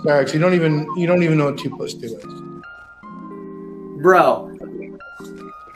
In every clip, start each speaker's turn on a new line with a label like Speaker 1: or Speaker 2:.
Speaker 1: Cyraxx, you don't even know what 2 + 2 is.
Speaker 2: Bro,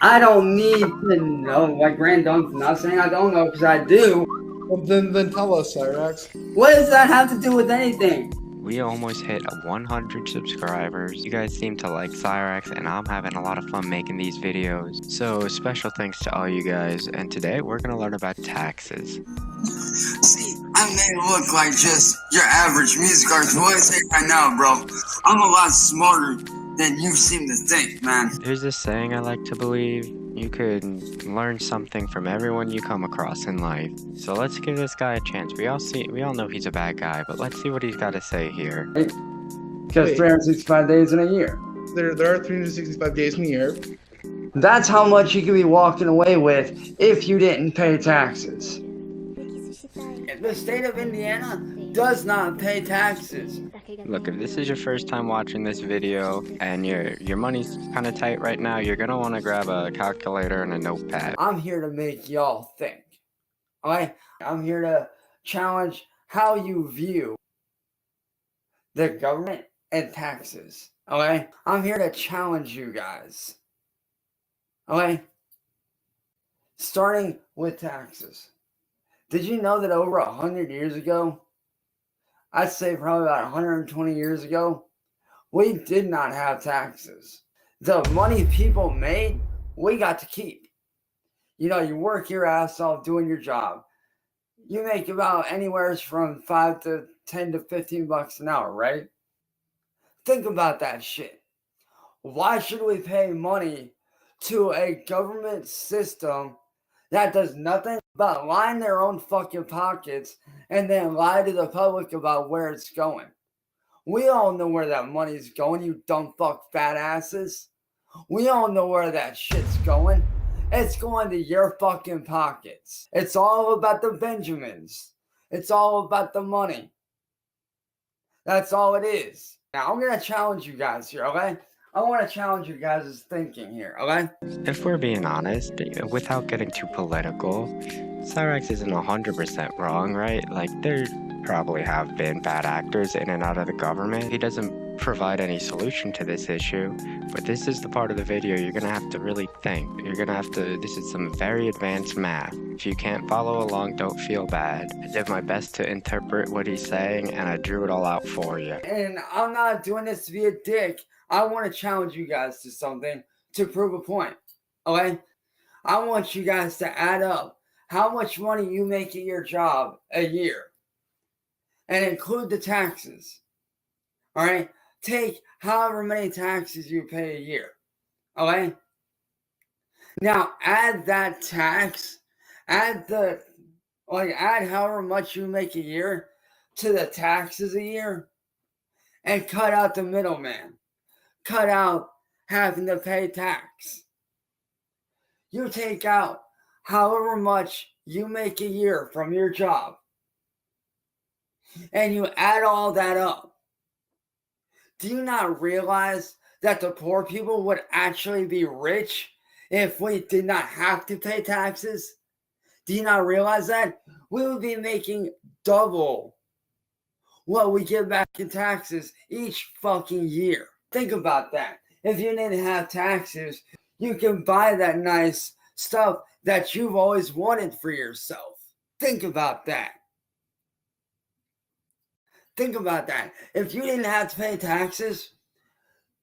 Speaker 2: I don't need to know. My granddaughter's not saying I don't know, because I do.
Speaker 1: Well, then tell us, Cyraxx.
Speaker 2: What does that have to do with anything?
Speaker 3: We almost hit 100 subscribers. You guys seem to like Cyraxx, and I'm having a lot of fun making these videos. So special thanks to all you guys, and today we're gonna learn about taxes.
Speaker 4: See, I may look like just your average music artist. What I say right now, bro, I'm a lot smarter than you seem to think, man.
Speaker 3: There's this saying I like to believe. You could learn something from everyone you come across in life. So let's give this guy a chance. We all know he's a bad guy, but let's see what he's got to say here.
Speaker 2: Because 365 days in a year.
Speaker 1: There are 365 days in a year.
Speaker 2: That's how much you could be walking away with if you didn't pay taxes. The state of Indiana does not pay taxes.
Speaker 3: Look, if this is your first time watching this video and your money's kind of tight right now, you're gonna want to grab a calculator and a notepad.
Speaker 2: I'm here to make y'all think. Alright? I'm here to challenge how you view the government and taxes. Okay? I'm here to challenge you guys. Okay? Starting with taxes. Did you know that over 100 years ago, I'd say probably about 120 years ago, we did not have taxes. The money people made, we got to keep. You know, you work your ass off doing your job. You make about anywhere from 5 to 10 to 15 bucks an hour, right? Think about that shit. Why should we pay money to a government system that does nothing but line their own fucking pockets and then lie to the public about where it's going? We all know where that money's going, you dumb fuck fat asses. We all know where that shit's going. It's going to your fucking pockets. It's all about the Benjamins. It's all about the money. That's all it is. Now, I'm going to challenge you guys here, okay? I want to challenge you guys' thinking here, okay?
Speaker 3: If we're being honest, without getting too political, Cyraxx isn't 100% wrong, right? Like, there probably have been bad actors in and out of the government. He doesn't provide any solution to this issue, but this is the part of the video you're gonna have to really think. You're gonna have to, this is some very advanced math. If you can't follow along, don't feel bad. I did my best to interpret what he's saying, and I drew it all out for you.
Speaker 2: And I'm not doing this to be a dick. I want to challenge you guys to something to prove a point, okay? I want you guys to add up how much money you make at your job a year and include the taxes, all right? Take however many taxes you pay a year, okay? Now, add that tax, add however much you make a year to the taxes a year, and cut out the middleman. Cut out having to pay tax. You take out however much you make a year from your job, and you add all that up. Do you not realize that the poor people would actually be rich if we did not have to pay taxes? Do you not realize that? We would be making double what we give back in taxes each fucking year. Think about that. If you didn't have taxes, you can buy that nice stuff that you've always wanted for yourself. Think about that. Think about that. If you didn't have to pay taxes,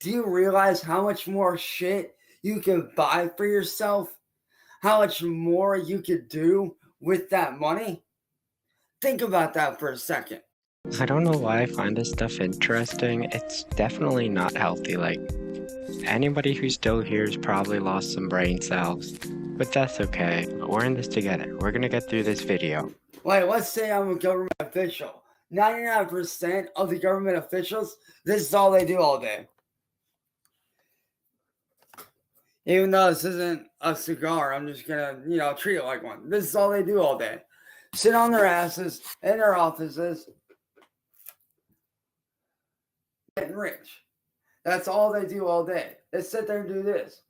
Speaker 2: do you realize how much more shit you could buy for yourself? How much more you could do with that money? Think about that for a second.
Speaker 3: I don't know why I find this stuff interesting. It's definitely not healthy. Like, anybody who's still here has probably lost some brain cells, but that's okay. We're in this together. We're gonna get through this video.
Speaker 2: Like, let's say I'm a government official. 99% of the government officials, this is all they do all day. Even though this isn't a cigar, I'm just gonna, treat it like one. This is all they do all day. Sit on their asses in their offices, getting rich. That's all they do all day. They sit there and do this.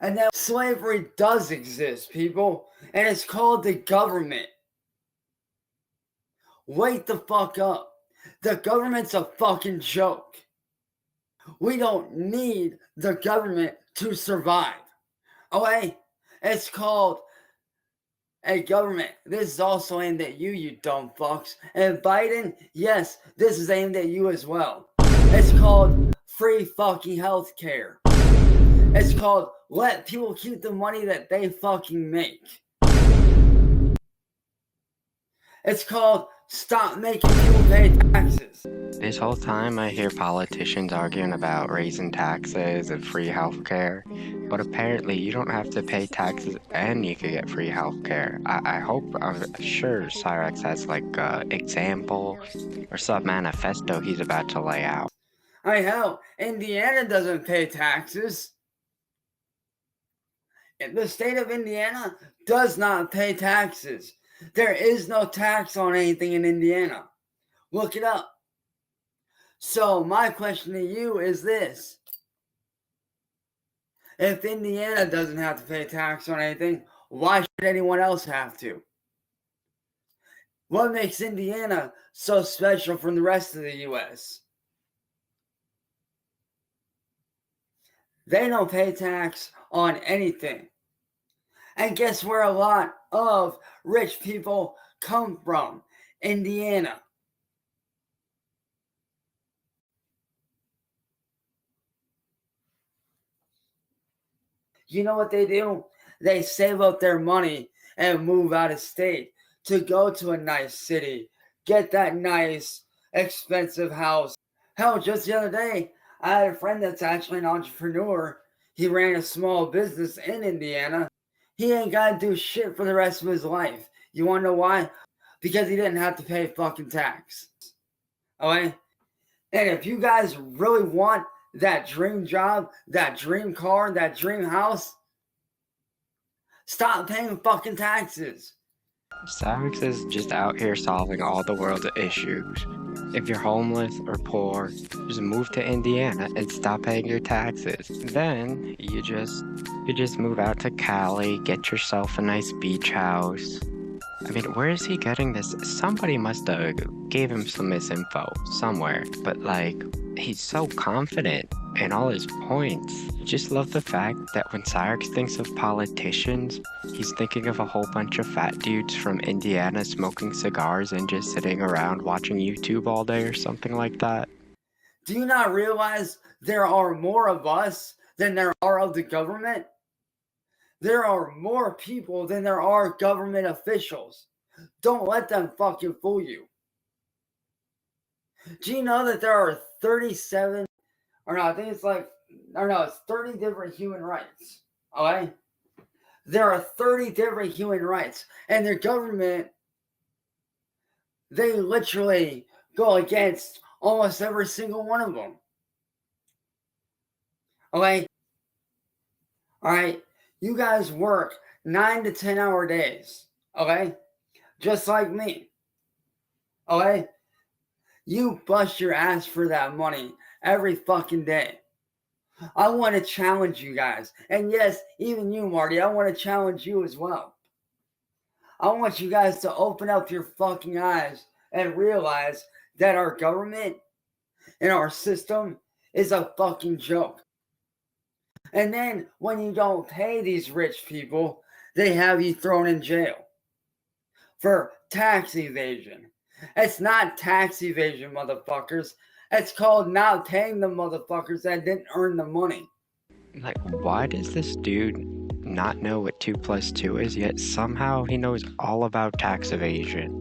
Speaker 2: And then slavery does exist, people, and it's called the government. Wake the fuck up. The government's a fucking joke. We don't need the government to survive. Okay? It's called a government. This is also aimed at you, you dumb fucks. And Biden, yes, this is aimed at you as well. It's called free fucking healthcare. It's called let people keep the money that they fucking make. It's called stop making people pay taxes.
Speaker 3: This whole time I hear politicians arguing about raising taxes and free healthcare, but apparently you don't have to pay taxes and you could get free healthcare. I'm sure Cyraxx has like an example or some manifesto he's about to lay out.
Speaker 2: Hell, Indiana doesn't pay taxes. The state of Indiana does not pay taxes. There is no tax on anything in Indiana. Look it up. So my question to you is this. If Indiana doesn't have to pay tax on anything, why should anyone else have to? What makes Indiana so special from the rest of the U.S.? They don't pay tax on anything. And guess where a lot of rich people come from? Indiana. You know what they do? They save up their money and move out of state to go to a nice city, get that nice, expensive house. Hell, just the other day, I had a friend that's actually an entrepreneur. He ran a small business in Indiana. He ain't got to do shit for the rest of his life. You want to know why? Because he didn't have to pay fucking tax. Okay? And if you guys really want that dream job, that dream car, that dream house, stop paying fucking taxes.
Speaker 3: Cyraxx is just out here solving all the world's issues. If you're homeless or poor, just move to Indiana and stop paying your taxes. Then you just move out to Cali, get yourself a nice beach house. I mean, where is he getting this? Somebody must have gave him some misinfo somewhere. But like, he's so confident in all his points. I just love the fact that when Cyraxx thinks of politicians, he's thinking of a whole bunch of fat dudes from Indiana smoking cigars and just sitting around watching YouTube all day or something like that.
Speaker 2: Do you not realize there are more of us than there are of the government? There are more people than there are government officials. Don't let them fucking fool you. Do you know that there are 37, or no, I think it's like, or no, it's 30 different human rights, okay? There are 30 different human rights, and their government, they literally go against almost every single one of them. Okay? All right? You guys work 9 to 10 hour days, okay? Just like me, okay? You bust your ass for that money every fucking day. I want to challenge you guys. And yes, even you, Marty, I want to challenge you as well. I want you guys to open up your fucking eyes and realize that our government and our system is a fucking joke. And then when you don't pay these rich people, they have you thrown in jail for tax evasion. It's not tax evasion, motherfuckers. It's called not paying the motherfuckers that didn't earn the money.
Speaker 3: Like, why does this dude not know what 2 + 2 is, yet somehow he knows all about tax evasion?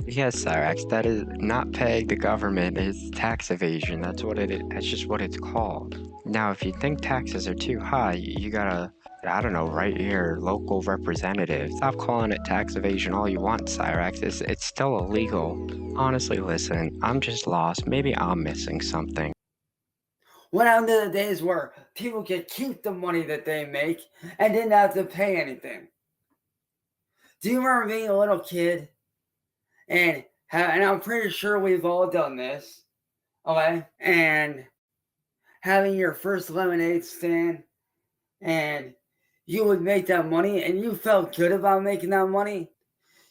Speaker 3: Yes, Cyraxx, that is not paying the government is tax evasion. That's what it is. That's just what it's called. Now, if you think taxes are too high, you gotta, I don't know, write your local representative. Stop calling it tax evasion all you want, Cyraxx. It's still illegal. Honestly, listen, I'm just lost. Maybe I'm missing something.
Speaker 2: When out to the days where people could keep the money that they make and didn't have to pay anything. Do you remember being a little kid? And I'm pretty sure we've all done this, okay? And having your first lemonade stand, and you would make that money, and you felt good about making that money.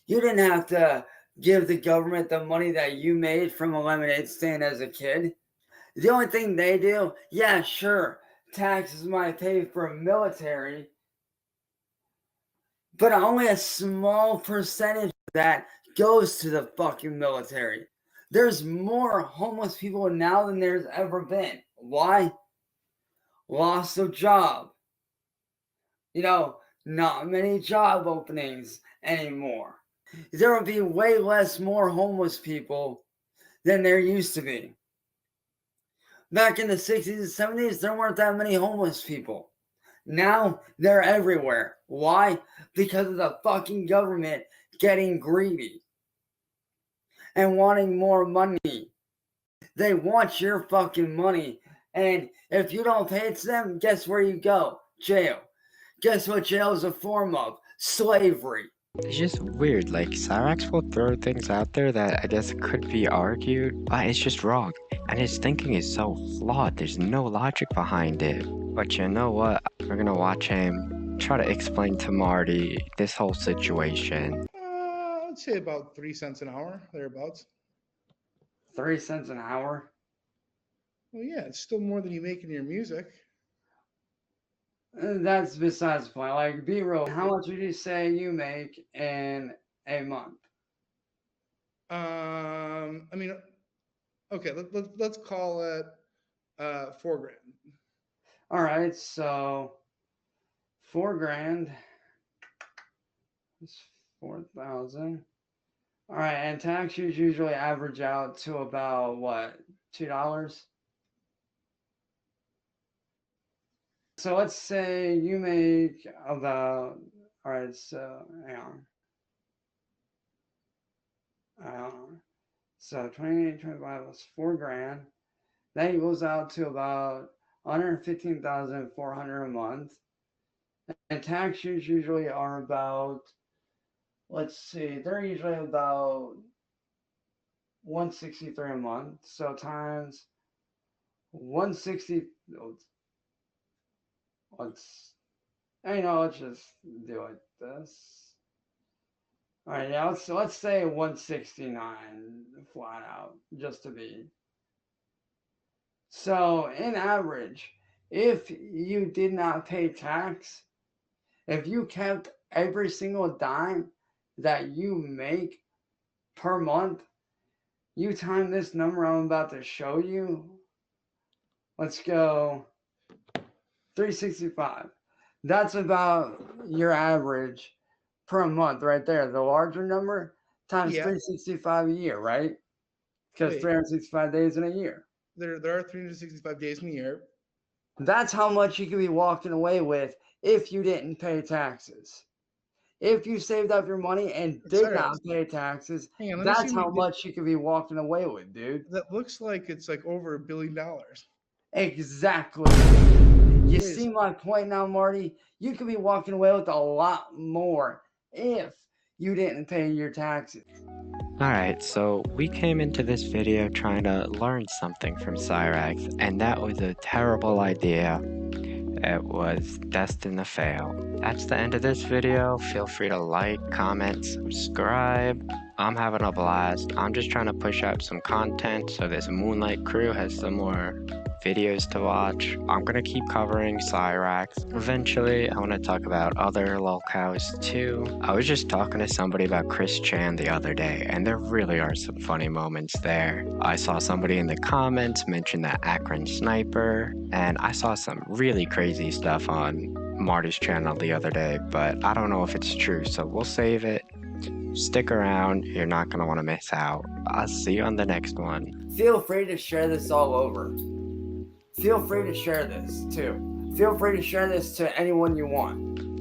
Speaker 2: You didn't have to give the government the money that you made from a lemonade stand as a kid. The only thing they do, yeah, sure, taxes might pay for military, but only a small percentage of that goes to the fucking military. There's more homeless people now than there's ever been. Why? Loss of job. Not many job openings anymore. There will be way more homeless people than there used to be. Back in the 60s and 70s, there weren't that many homeless people. Now they're everywhere. Why? Because of the fucking government getting greedy and wanting more money. They want your fucking money. And if you don't pay it to them, guess where you go? Jail. Guess what jail is a form of? Slavery.
Speaker 3: It's just weird, like Cyraxx will throw things out there that I guess could be argued, but it's just wrong. And his thinking is so flawed, there's no logic behind it. But you know what? We're gonna watch him try to explain to Marty this whole situation.
Speaker 1: I'd say about 3 cents an hour, thereabouts.
Speaker 2: 3 cents an hour?
Speaker 1: Well, yeah, it's still more than you make in your music.
Speaker 2: That's besides the point. Like, be real. How much would you say you make in a month?
Speaker 1: I mean, okay, let's call it $4 grand.
Speaker 2: All right, so $4 grand is 4,000. All right, and taxes usually average out to about what, $2? So let's say you make about, all right, so hang on. So 28, 25 plus $4 grand. That equals out to about 115,400 a month. And taxes usually are about, let's see, they're usually about 163 a month. So times 160. Let's just do it this. All right, yeah, let's say 169 flat out, just to be. So in average, if you did not pay tax, if you kept every single dime that you make per month, you time this number I'm about to show you. Let's go 365. That's about your average per month right there. The larger number times 365 a year, right? Because 365 days in a year.
Speaker 1: There are 365 days in a year.
Speaker 2: That's how much you could be walking away with if you didn't pay taxes. If you saved up your money and did not pay taxes, that's how much you could be walking away with, dude.
Speaker 1: That looks like it's like over $1 billion.
Speaker 2: Exactly. You see my point now, Marty? You could be walking away with a lot more if you didn't pay your taxes.
Speaker 3: Alright, so we came into this video trying to learn something from Cyraxx, and that was a terrible idea. It was destined to fail. That's the end of this video. Feel free to like, comment, subscribe. I'm having a blast. I'm just trying to push out some content so this Moonlight crew has some more videos to watch. I'm gonna keep covering Cyraxx. Eventually, I want to talk about other lolcows too. I was just talking to somebody about Chris Chan the other day, and there really are some funny moments there. I saw somebody in the comments mention that Akron sniper, and I saw some really crazy stuff on Marty's channel the other day, but I don't know if it's true, so we'll save it. Stick around, you're not gonna want to miss out. I'll see you on the next one.
Speaker 2: Feel free to share this all over. Feel free to share this too. Feel free to share this to anyone you want.